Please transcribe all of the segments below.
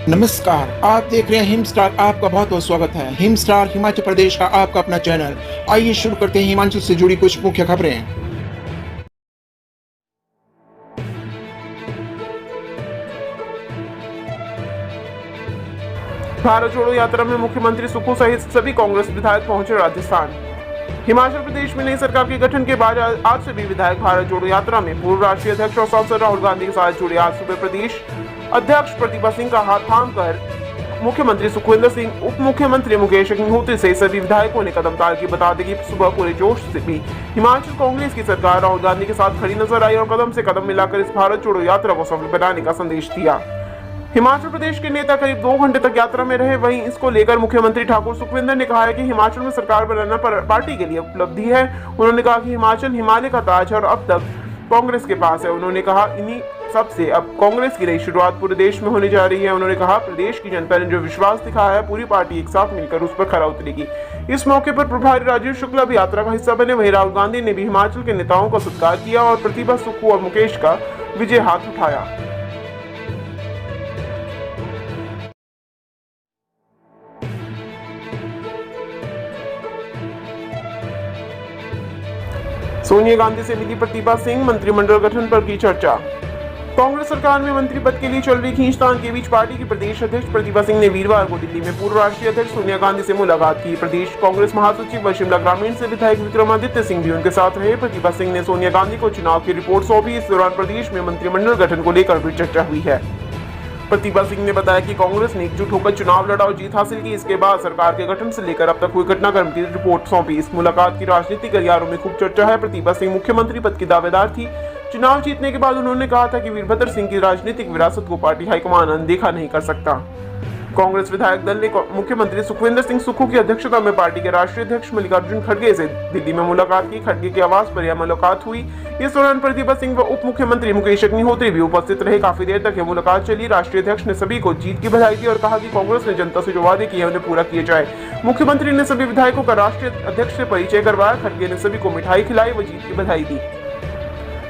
नमस्कार, आप देख रहे हैं हिम स्टार। आपका बहुत बहुत स्वागत है। हिम स्टार हिमाचल प्रदेश का आपका अपना चैनल। आइए शुरू करते हैं हिमाचल से जुड़ी कुछ मुख्य खबरें। भारत जोड़ो यात्रा में मुख्यमंत्री सुक्खू सहित सभी कांग्रेस विधायक पहुंचे राजस्थान। हिमाचल प्रदेश में नई सरकार के गठन के बाद आज से भी विधायक भारत जोड़ो यात्रा में पूर्व राष्ट्रीय अध्यक्ष और सांसद राहुल गांधी के साथ जुड़े। आज सुबह प्रदेश अध्यक्ष प्रतिभा सिंह का हाथ थाम कर मुख्यमंत्री सुखविंदर सिंह, उप मुख्यमंत्री मुकेश अग्निहोत्री से सभी विधायकों ने कदम ताल की। बता दें कि सुबह पूरे जोश से भी हिमाचल कांग्रेस की सरकार राहुल गांधी के साथ खड़ी नजर आई और कदम से कदम मिलाकर इस भारत जोड़ो यात्रा को सफल बनाने का संदेश दिया। हिमाचल प्रदेश के नेता करीब 2 घंटे तक यात्रा में रहे। वहीं इसको लेकर मुख्यमंत्री ठाकुर सुखविंदर ने कहा है कि हिमाचल में सरकार बनाना पार्टी के लिए उपलब्धि है। उन्होंने कहा कि हिमाचल हिमालय का ताज है और अब तक कांग्रेस के पास है। उन्होंने कहा इन्हीं सबसे अब कांग्रेस की नई शुरुआत पूरे देश में होने जा रही है। उन्होंने कहा प्रदेश की जनता ने जो विश्वास दिखाया है, पूरी पार्टी एक साथ मिलकर उस पर खरा उतरेगी। इस मौके पर प्रभारी राजीव शुक्ला भी यात्रा का हिस्सा बने। वहीं राहुल गांधी ने भी हिमाचल के नेताओं का सत्कार किया और प्रतिभा सुक्खू और मुकेश का विजय हाथ उठाया। सोनिया गांधी से मिली प्रतिभा सिंह, मंत्रिमंडल गठन पर की चर्चा। कांग्रेस सरकार में मंत्री पद के लिए चल रही खींचतान के बीच पार्टी की प्रदेश अध्यक्ष प्रतिभा सिंह ने वीरवार को दिल्ली में पूर्व राष्ट्रीय अध्यक्ष सोनिया गांधी से मुलाकात की। प्रदेश कांग्रेस महासचिव व शिमला ग्रामीण से विधायक विक्रमादित्य सिंह भी उनके साथ रहे। प्रतिभा सिंह ने सोनिया गांधी को चुनाव की रिपोर्ट सौंपी। इस दौरान प्रदेश में मंत्रिमंडल गठन को लेकर भी चर्चा हुई है। प्रतिभा सिंह ने बताया कि कांग्रेस ने एकजुट होकर चुनाव लड़ा और जीत हासिल की। इसके बाद सरकार के गठन से लेकर अब तक हुई घटनाक्रम की रिपोर्ट सौंपी। इस मुलाकात की राजनीतिक गलियारों में खूब चर्चा है। प्रतिभा सिंह मुख्यमंत्री पद की दावेदार थी। चुनाव जीतने के बाद उन्होंने कहा था कि वीरभद्र सिंह की राजनीतिक विरासत को पार्टी हाईकमान अनदेखा नहीं कर सकता। कांग्रेस विधायक दल ने मुख्यमंत्री सुखविंदर सिंह सुक्खू की अध्यक्षता में पार्टी के राष्ट्रीय अध्यक्ष मल्लिकार्जुन खड़गे से दिल्ली में मुलाकात की। खड़गे के आवास पर यह मुलाकात हुई। इस दौरान प्रतिभा सिंह व उप मुख्यमंत्री मुकेश अग्निहोत्री भी उपस्थित रहे। काफी देर तक यह मुलाकात चली। राष्ट्रीय अध्यक्ष ने सभी को जीत की बधाई दी और कहा कि कांग्रेस ने जनता से जो वादे किए उन्हें पूरा किया जाए। मुख्यमंत्री ने सभी विधायकों का राष्ट्रीय अध्यक्ष से परिचय करवाया। खड़गे ने सभी को मिठाई खिलाई व जीत की बधाई दी।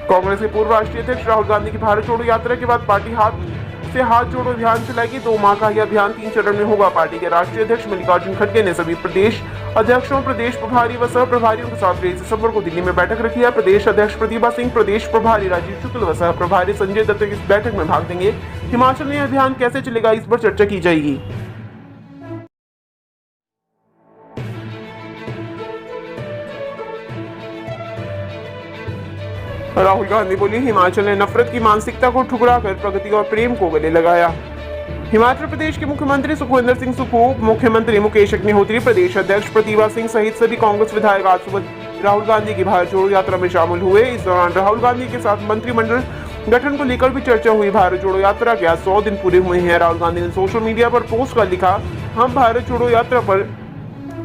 कांग्रेस के पूर्व राष्ट्रीय अध्यक्ष राहुल गांधी की भारत जोड़ो यात्रा के बाद पार्टी हाथ जोड़ो अभियान चलाएगी। 2 माह का यह अभियान 3 चरण में होगा। पार्टी के राष्ट्रीय अध्यक्ष मल्लिकार्जुन खड़गे ने सभी प्रदेश अध्यक्षों, प्रदेश प्रभारी व सह प्रभारियों के साथ 23 दिसंबर को दिल्ली में बैठक रखी है। प्रदेश अध्यक्ष प्रतिभा सिंह, प्रदेश प्रभारी राजीव शुक्ल व सह प्रभारी संजय दत्त इस बैठक में भाग लेंगे। हिमाचल में यह अभियान कैसे चलेगा, इस पर चर्चा की जाएगी। राहुल गांधी बोली, हिमाचल ने नफरत की मानसिकता को ठुकराकर प्रगति और प्रेम को गले लगाया। हिमाचल प्रदेश के मुख्यमंत्री सुखविंदर सिंह सुक्खू, मुख्यमंत्री मुकेश अग्निहोत्री, प्रदेश अध्यक्ष प्रतिभा सिंह सहित सभी कांग्रेस विधायक आज सुबह राहुल गांधी की भारत जोड़ो यात्रा में शामिल हुए। इस दौरान राहुल गांधी के साथ मंत्रिमंडल गठन को लेकर भी चर्चा हुई। भारत जोड़ो यात्रा के आज 100 दिन पूरे हुए हैं। राहुल गांधी ने सोशल मीडिया पर पोस्ट कर लिखा, हम भारत जोड़ो यात्रा पर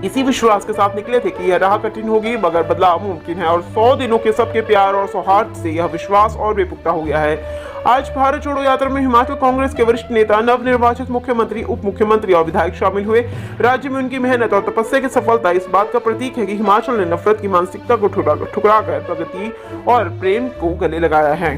इसी विश्वास के साथ निकले थे कि यह राह कठिन होगी मगर बदलाव मुमकिन है और 100 दिनों के सबके प्यार और सौहार्द से यह विश्वास और भी पुख्ता हो गया है। आज भारत जोड़ो यात्रा में हिमाचल कांग्रेस के वरिष्ठ नेता, नवनिर्वाचित मुख्यमंत्री, उप मुख्यमंत्री और विधायक शामिल हुए। राज्य में उनकी मेहनत और तपस्या की सफलता इस बात का प्रतीक है कि हिमाचल ने नफरत की मानसिकता को ठुकराकर प्रगति और प्रेम को गले लगाया है।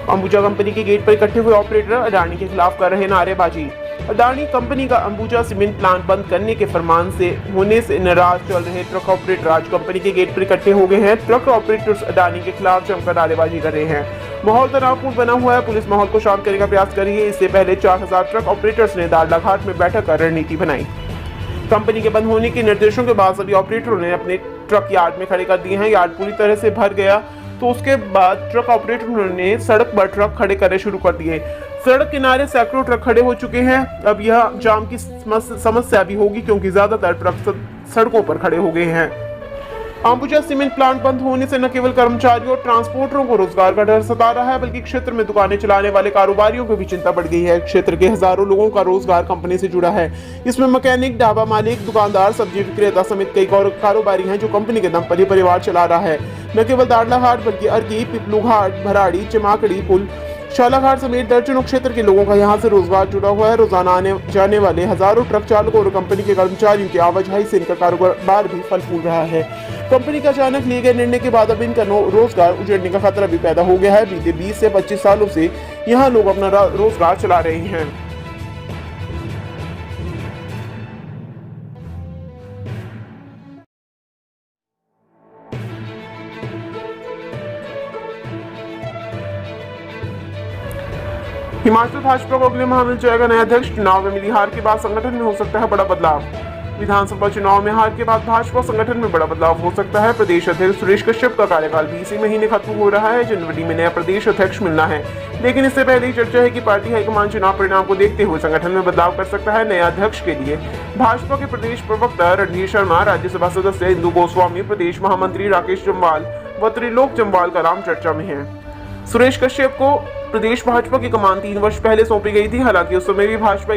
अंबुजा कंपनी के गेट पर इकट्ठे हुए ऑपरेटर अडानी के खिलाफ कर रहे नारेबाजी। अडानी कंपनी का अंबुजा सीमेंट प्लांट बंद करने के फरमान से होने से नाराज चल रहे ट्रक ऑपरेटर आज कंपनी के गेट पर इकट्ठे हो गए हैं। ट्रक ऑपरेटर्स अडानी के खिलाफ जमकर नारेबाजी कर रहे हैं। माहौल तनावपूर्ण बना हुआ है। पुलिस माहौल को शांत करने का प्रयास कर रही है। इससे पहले 4000 ट्रक ऑपरेटर्स ने दाड़लाघाट में बैठक कर रणनीति बनाई। कंपनी के बंद होने के निर्देशों के बाद सभी ऑपरेटरों ने अपने ट्रक यार्ड में खड़े कर दिए हैं। यार्ड पूरी तरह से भर गया तो उसके बाद ट्रक ऑपरेटरों ने सड़क पर ट्रक खड़े करने शुरू कर दिए। सड़क किनारे सैकड़ों ट्रक खड़े हो चुके हैं। अब यह जाम की समस्या भी होगी क्योंकि ज्यादातर ट्रक सड़कों पर खड़े हो गए हैं। अंबुजा सीमेंट प्लांट बंद होने से न केवल कर्मचारियों और ट्रांसपोर्टरों को रोजगार का डर सता रहा है बल्कि क्षेत्र में दुकानें चलाने वाले कारोबारियों को भी चिंता बढ़ गई है। क्षेत्र के हजारों लोगों का रोजगार कंपनी से जुड़ा है। इसमें मैकेनिक, ढाबा मालिक, दुकानदार, सब्जी विक्रेता समेत कई कारोबारी हैं जो कंपनी के दम पर ही परिवार चला रहा है। न केवल दाड़लाघाट बल्कि अर्की, पिपलू घाट, भराड़ी, चमाकड़ी पुल शालाघाट समेत दर्जनों क्षेत्र के लोगों का यहां से रोजगार जुड़ा हुआ है। रोजाना आने जाने वाले हजारों ट्रक चालकों और कंपनी के कर्मचारियों की आवाजाही से इनका कारोबार भी फल फूल रहा है। कंपनी का अचानक लिए गए निर्णय के बाद अब इनका रोजगार उजड़ने का खतरा भी पैदा हो गया है। बीते 20 से 25 सालों से यहाँ लोग अपना रोजगार चला रहे हैं। हिमाचल भाजपा को अगले माह मिल जाएगा नया अध्यक्ष। चुनाव में मिली हार के बाद संगठन में हो सकता है बड़ा बदलाव। विधानसभा चुनाव में हार के बाद भाजपा संगठन में बड़ा बदलाव हो सकता है। प्रदेश अध्यक्ष सुरेश कश्यप का कार्यकाल भी इसी महीने खत्म हो रहा है। जनवरी में नया प्रदेश अध्यक्ष मिलना है, लेकिन इससे पहले ही चर्चा है कि पार्टी हाईकमान चुनाव परिणाम को देखते हुए संगठन में बदलाव कर सकता है। नया अध्यक्ष के लिए भाजपा के प्रदेश प्रवक्ता रणधीर शर्मा, राज्यसभा सदस्य इंदु गोस्वामी, प्रदेश महामंत्री राकेश जम्वाल व त्रिलोक जम्वाल का नाम चर्चा में है। सुरेश कश्यप को प्रदेश भाजपा की कमान 3 वर्ष पहले सौंपी गई थी। हालांकि उस समय भी भाजपा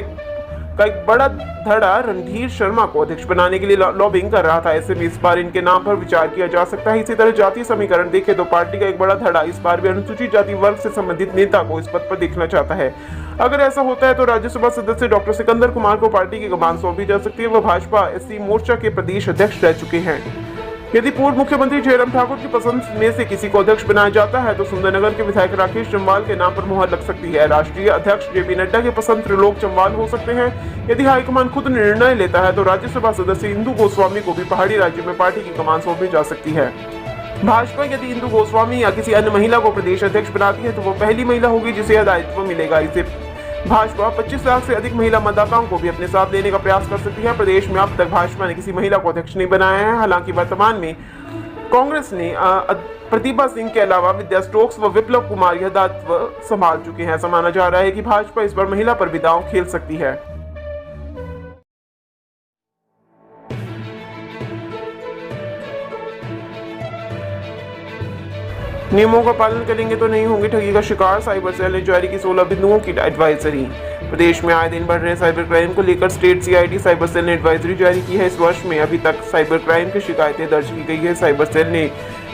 का एक बड़ा धड़ा रणधीर शर्मा को अध्यक्ष बनाने के लिए लॉबिंग कर रहा था। ऐसे में इस बार इनके नाम पर विचार किया जा सकता है। इसी तरह जातीय समीकरण देखें तो पार्टी का एक बड़ा धड़ा इस बार भी अनुसूचित जाति वर्ग से संबंधित नेता को इस पद पर देखना चाहता है। अगर ऐसा होता है तो राज्यसभा सदस्य डॉक्टर सिकंदर कुमार को पार्टी की कमान सौंपी जा सकती है। वह भाजपा एससी मोर्चा के प्रदेश अध्यक्ष रह चुके हैं। यदि पूर्व मुख्यमंत्री जयराम ठाकुर की पसंद में से किसी को अध्यक्ष बनाया जाता है तो सुंदरनगर के विधायक राकेश जम्वाल के नाम पर मुहर लग सकती है। राष्ट्रीय अध्यक्ष जेपी नड्डा के पसंद त्रिलोक जम्वाल हो सकते हैं। यदि हाईकमान खुद निर्णय लेता है तो राज्यसभा सदस्य इंदु गोस्वामी को भी पहाड़ी राज्य में पार्टी की कमान सौंपी जा सकती है। भाजपा यदि इंदु गोस्वामी या किसी अन्य महिला को प्रदेश अध्यक्ष बनाती है तो वो पहली महिला होगी जिसे यह दायित्व मिलेगा। इसे भाजपा 25 लाख से अधिक महिला मतदाताओं को भी अपने साथ लेने का प्रयास कर सकती है। प्रदेश में अब तक भाजपा ने किसी महिला को अध्यक्ष नहीं बनाया है। हालांकि वर्तमान में कांग्रेस ने प्रतिभा सिंह के अलावा विद्या स्टोक्स व विप्लव कुमार यह दायित्व संभाल चुके हैं। ऐसा माना जा रहा है कि भाजपा इस बार महिला पर भी दांव खेल सकती है। नियमों का पालन करेंगे तो नहीं होंगे ठगी का शिकार। साइबर सेल ने जारी की 16 बिंदुओं की एडवाइजरी। प्रदेश में आए दिन बढ़ रहे साइबर क्राइम को लेकर स्टेट सीआईडी साइबर सेल ने एडवाइजरी जारी की है। इस वर्ष में अभी तक साइबर क्राइम की शिकायतें दर्ज की गई है। साइबर सेल ने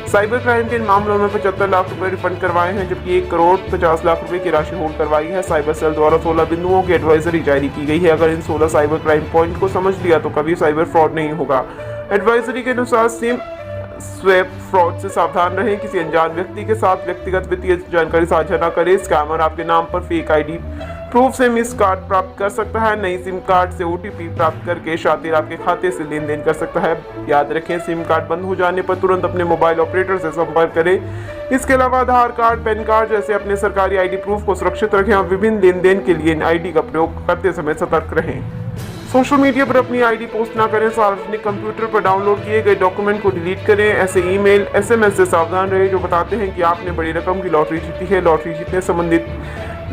साइबर क्राइम के मामलों में 75 लाख रुपए रिफंड करवाए हैं, जबकि 1 करोड़ 50 लाख रुपए की राशि होल्ड करवाई है। साइबर सेल द्वारा 16 बिंदुओं की एडवाइजरी जारी की गई है। अगर इन 16 साइबर क्राइम पॉइंट को समझ लिया तो कभी साइबर फ्रॉड नहीं होगा। एडवाइजरी के अनुसार सिम स्वैप फ्रॉड से सावधान रहें। किसी अनजान व्यक्ति के साथ व्यक्तिगत वित्तीय जानकारी साझा न करें। स्कैमर आपके नाम पर फेक आईडी प्रूफ से मिस कार्ड प्राप्त कर सकता है। नई सिम कार्ड से ओटीपी प्राप्त करके शातिर आपके खाते से लेन देन कर सकता है। याद रखें, सिम कार्ड बंद हो जाने पर तुरंत अपने मोबाइल ऑपरेटर से संपर्क करें। इसके अलावा आधार कार्ड, पैन कार्ड जैसे अपने सरकारी आईडी प्रूफ को सुरक्षित रखें और विभिन्न लेन देन के लिए इन आईडी का प्रयोग करते समय सतर्क रहें। सोशल मीडिया पर अपनी आईडी पोस्ट ना करें। सार्वजनिक कंप्यूटर पर डाउनलोड किए गए डॉक्यूमेंट को डिलीट करें। ऐसे ईमेल, एसएमएस से सावधान रहें जो बताते हैं कि आपने बड़ी रकम की लॉटरी जीती है। लॉटरी जीतने संबंधित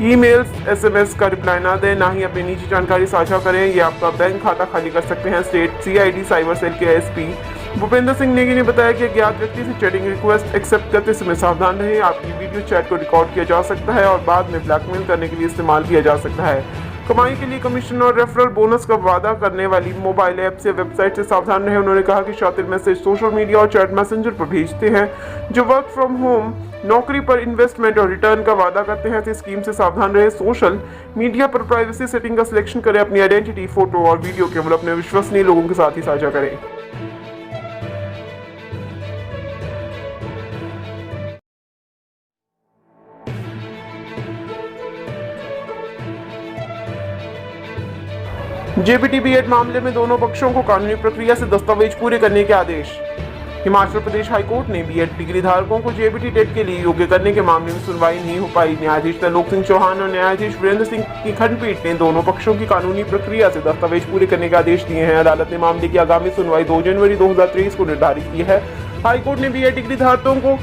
ईमेल्स, एसएमएस का रिप्लाई ना दें। ना ही अपनी निजी जानकारी साझा करें। ये आपका बैंक खाता खाली कर सकते हैं। स्टेट सीआईडी साइबर सेल के एसपी भूपेंद्र सिंह नेगी ने बताया कि अज्ञात व्यक्ति से चैटिंग रिक्वेस्ट एक्सेप्ट करते समय सावधान रहें। आपकी वीडियो चैट को रिकॉर्ड किया जा सकता है और बाद में ब्लैकमेल करने के लिए इस्तेमाल किया जा सकता है। कमाई के लिए कमीशन और रेफरल बोनस का वादा करने वाली मोबाइल ऐप से वेबसाइट से सावधान रहे। उन्होंने कहा कि शातिर मैसेज सोशल मीडिया और चैट मैसेंजर पर भेजते हैं जो वर्क फ्रॉम होम, नौकरी पर इन्वेस्टमेंट और रिटर्न का वादा करते हैं। इस स्कीम से सावधान रहे। सोशल मीडिया पर प्राइवेसी सेटिंग का सिलेक्शन करें। अपनी आइडेंटिटी, फोटो और वीडियो केवल अपने विश्वसनीय लोगों के साथ ही साझा करें। जेबीटी बीएड मामले में दोनों पक्षों को कानूनी प्रक्रिया से दस्तावेज पूरे करने के आदेश। हिमाचल प्रदेश हाईकोर्ट ने बीएड डिग्री धारकों को जेबीटी टेट के लिए योग्य करने के मामले में सुनवाई नहीं हो पाई। न्यायाधीश त्रिलोक सिंह चौहान और न्यायाधीश वीरेंद्र सिंह की खंडपीठ ने दोनों पक्षों की कानूनी प्रक्रिया से दस्तावेज पूरे करने के आदेश दिए हैं। अदालत ने मामले की आगामी सुनवाई 2 जनवरी 2023 को निर्धारित की है। हाईकोर्ट ने बीएड डिग्री धारकों को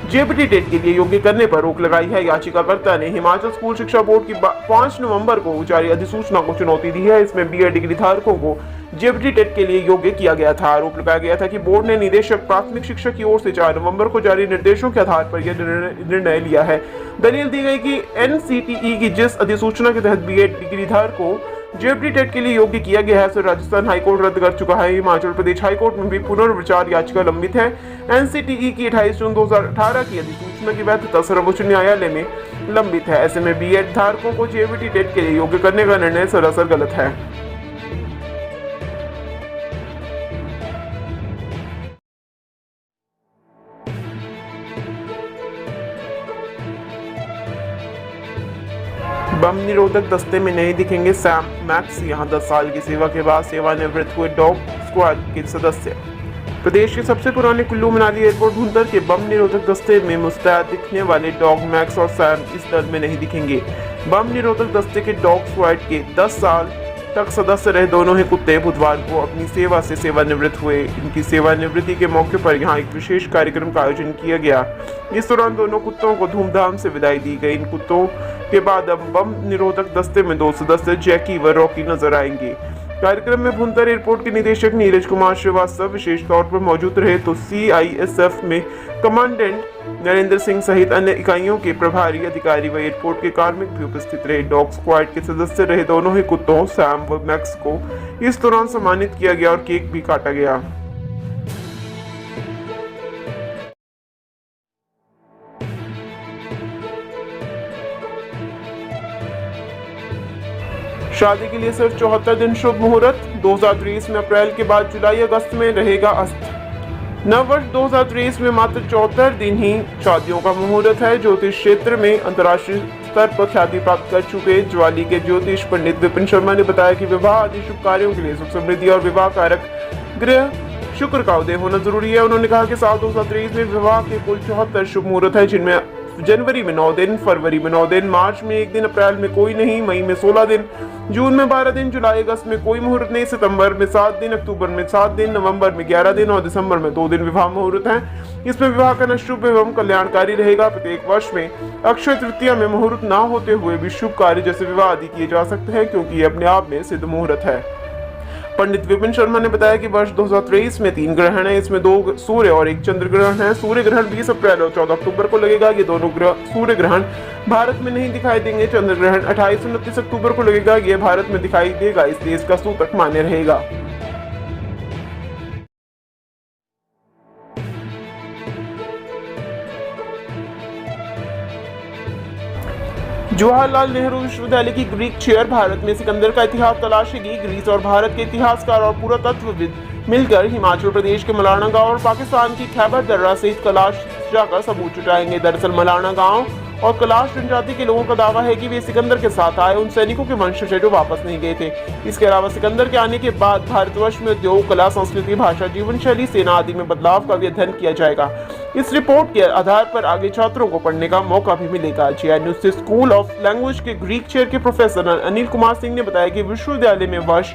जेबीटी टेट के लिए योग्य करने पर रोक लगाई है। याचिकाकर्ता ने हिमाचल स्कूल शिक्षा बोर्ड की 5 नवंबर को जारी अधिसूचना को चुनौती दी है। इसमें बीएड डिग्री धारकों को जेबीटी टेट के लिए योग्य किया गया था। आरोप लगाया गया था कि बोर्ड ने निदेशक प्राथमिक शिक्षा की ओर से 4 नवंबर को जारी निर्देशों के आधार पर यह निर्णय लिया है। दलील दी गई कि एनसीटीई की जिस अधिसूचना के तहत बीएड डिग्री धारकों जेईई टेट के लिए योग्य किया गया है, तो राजस्थान हाईकोर्ट रद्द कर चुका है। हिमाचल प्रदेश हाईकोर्ट में भी पुनर्विचार याचिका लंबित है। एनसीटीई की 28 जून 2018 की अधिसूचना की वैधता सर्वोच्च न्यायालय में लंबित है। ऐसे में बीएड धारकों को जेईई टेट के लिए योग्य करने का निर्णय सरासर गलत है। बम निरोधक दस्ते में नहीं दिखेंगे सैम मैक्स। यहां 10 साल की सेवा के बाद सेवानिवृत्त हुए डॉग स्क्वाड के सदस्य। प्रदेश के सबसे पुराने कुल्लू मनाली एयरपोर्ट भुंतर के बम निरोधक दस्ते में मुस्तैद दिखने वाले डॉग मैक्स और सैम इस दल में नहीं दिखेंगे। बम निरोधक दस्ते के डॉग स्क्वाड के 10 साल तक सदस्य रहे दोनों ही कुत्ते बुधवार को अपनी सेवा से सेवानिवृत्त हुए। इनकी सेवानिवृत्ति के मौके पर यहां एक विशेष कार्यक्रम का आयोजन किया गया। इस दौरान दोनों कुत्तों को धूमधाम से विदाई दी गई। इन कुत्तों के बाद अब बम निरोधक दस्ते में 2 सदस्य जैकी व रॉकी नजर आएंगे। कार्यक्रम में भुंतर एयरपोर्ट के निदेशक नीरज कुमार श्रीवास्तव विशेष तौर पर मौजूद रहे, तो सीआईएसएफ में कमांडेंट नरेंद्र सिंह सहित अन्य इकाइयों के प्रभारी अधिकारी व एयरपोर्ट के कार्मिक भी उपस्थित रहे। डॉग स्क्वाड के सदस्य रहे दोनों ही कुत्तों सैम व मैक्स को इस दौरान सम्मानित किया गया और केक भी काटा गया। शादी के लिए सिर्फ 74 दिन शुभ मुहूर्त। 2023 में अप्रैल के बाद जुलाई अगस्त में रहेगा अस्त। नव वर्ष 2023 में मात्र 74 दिन ही शादियों का मुहूर्त है। ज्योतिष क्षेत्र में अंतर्राष्ट्रीय स्तर पर ख्याति प्राप्त कर चुके ज्वाली के ज्योतिष पंडित विपिन शर्मा ने बताया कि विवाह आदि शुभ कार्यों के लिए सुख समृद्धि और विवाह कारक ग्रह शुक्र का उदय होना जरूरी है। उन्होंने कहा कि साल 2023 में विवाह के कुल 74 शुभ मुहूर्त है, जिनमें जनवरी में 9 दिन, फरवरी में 9 दिन, मार्च में 1 दिन, अप्रैल में कोई नहीं, मई में 16 दिन, जून में 12 दिन, जुलाई अगस्त में कोई मुहूर्त नहीं, सितंबर में 7 दिन, अक्टूबर में 7 दिन, नवंबर में 11 दिन और दिसंबर में 2 दिन विवाह मुहूर्त हैं। इसमें विवाह करना शुभ एवं कल्याणकारी रहेगा। प्रत्येक वर्ष में अक्षय तृतीया में मुहूर्त न होते हुए भी शुभ कार्य जैसे विवाह आदि किए जा सकते हैं, क्योंकि ये अपने आप में सिद्ध मुहूर्त है। पंडित विपिन शर्मा ने बताया कि वर्ष 2023 में 3 ग्रहण है। इसमें 2 सूर्य और 1 चंद्र ग्रहण है। सूर्य ग्रहण 20 अप्रैल और 14 अक्टूबर को लगेगा। ये दोनों सूर्य ग्रहण भारत में नहीं दिखाई देंगे। चंद्र ग्रहण 28 और 29 अक्टूबर को लगेगा। ये भारत में दिखाई देगा, इसलिए इसका सूतक मान्य रहेगा। जवाहरलाल नेहरू विश्वविद्यालय की ग्रीक चेयर भारत में सिकंदर का इतिहास तलाशेगी। ग्रीस और भारत के इतिहासकार और पुरातत्वविद मिलकर हिमाचल प्रदेश के मलाना गांव और पाकिस्तान की खैबर दर्रा सहित कैलाश जाकर सबूत जुटाएंगे। दरअसल मलाना गांव और कैलाश जनजाति के लोगों का दावा है कि वे सिकंदर के साथ आए उन सैनिकों के वंशज जो वापस नहीं गए थे। इसके अलावा सिकंदर के आने के बाद भारतवर्ष में उद्योग, कला, संस्कृति, भाषा, जीवन शैली, सेना आदि में बदलाव का भी अध्ययन किया जाएगा। इस रिपोर्ट के आधार पर आगे छात्रों को पढ़ने का मौका भी मिलेगा। जेएनयू से स्कूल ऑफ लैंग्वेज के ग्रीक चेयर के प्रोफेसर अनिल कुमार सिंह ने बताया कि विश्वविद्यालय में वर्ष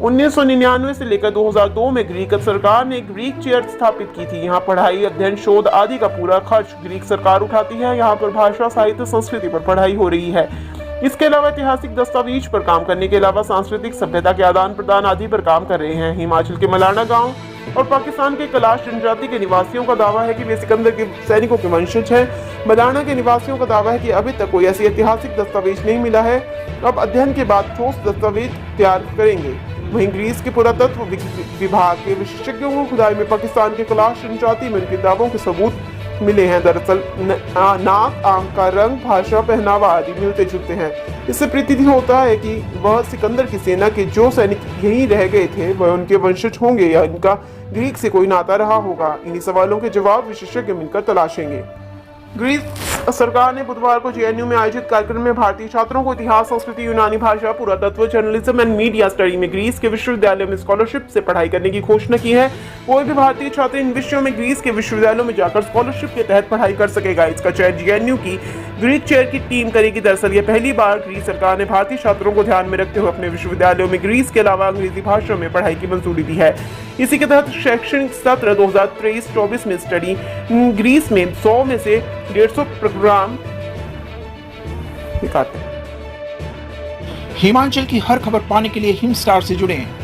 1999 से लेकर 2002 में ग्रीक सरकार ने ग्रीक चेयर स्थापित की थी। यहाँ पढ़ाई, अध्ययन, शोध आदि का पूरा खर्च ग्रीक सरकार उठाती है। यहाँ पर भाषा, साहित्य, संस्कृति पर पढ़ाई हो रही है। इसके अलावा ऐतिहासिक दस्तावेज पर काम करने के अलावा सांस्कृतिक सभ्यता के आदान प्रदान आदि पर काम कर रहे हैं। हिमाचल के मलाना गांव और पाकिस्तान के कैलाश जनजाति के निवासियों का दावा है कि वे सिकंदर के सैनिकों के वंशज हैं। मलाना के निवासियों का दावा है कि अभी तक कोई ऐसी ऐतिहासिक दस्तावेज नहीं मिला है। अब अध्ययन के बाद ठोस दस्तावेज तैयार करेंगे। वहीं ग्रीस के पुरातत्व विभाग के विशेषज्ञों को खुदाई में पाकिस्तान के कैलाश जनजाति में उनके दावों के सबूत मिले हैं। दरअसल नाक, आंख का रंग, भाषा, पहनावा आदि मिलते जुलते हैं। इससे प्रतीत होता है कि वह सिकंदर की सेना के जो सैनिक यहीं रह गए थे वह उनके वंशज होंगे या इनका ग्रीक से कोई नाता रहा होगा। इन्हीं सवालों के जवाब विशेषज्ञ मिलकर तलाशेंगे। ग्रीस सरकार ने बुधवार को जेएनयू में आयोजित कार्यक्रम में भारतीय छात्रों को इतिहास, संस्कृति, यूनानी भाषा, पुरातत्व, जर्नलिज्म एंड मीडिया स्टडी में ग्रीस के विश्वविद्यालयों में स्कॉलरशिप से पढ़ाई करने की घोषणा की है। कोई भी भारतीय छात्र इन विषयों में ग्रीस के विश्वविद्यालयों में जाकर स्कॉलरशिप के तहत पढ़ाई कर सकेगा। इसका चयन जेएनयू की ग्रीक चेयर की टीम करेगी। दरअसल ये पहली बार ग्रीस सरकार ने भारतीय छात्रों को ध्यान में रखते हुए अपने विश्वविद्यालयों में ग्रीस के अलावा अंग्रेजी भाषा में पढ़ाई की मंजूरी दी है। इसी के तहत शैक्षणिक सत्र 2023-24 में स्टडी ग्रीस में 100 में से 150 प्रोग्राम हिमाचल की हर खबर पाने के लिए हिम स्टार से जुड़ें।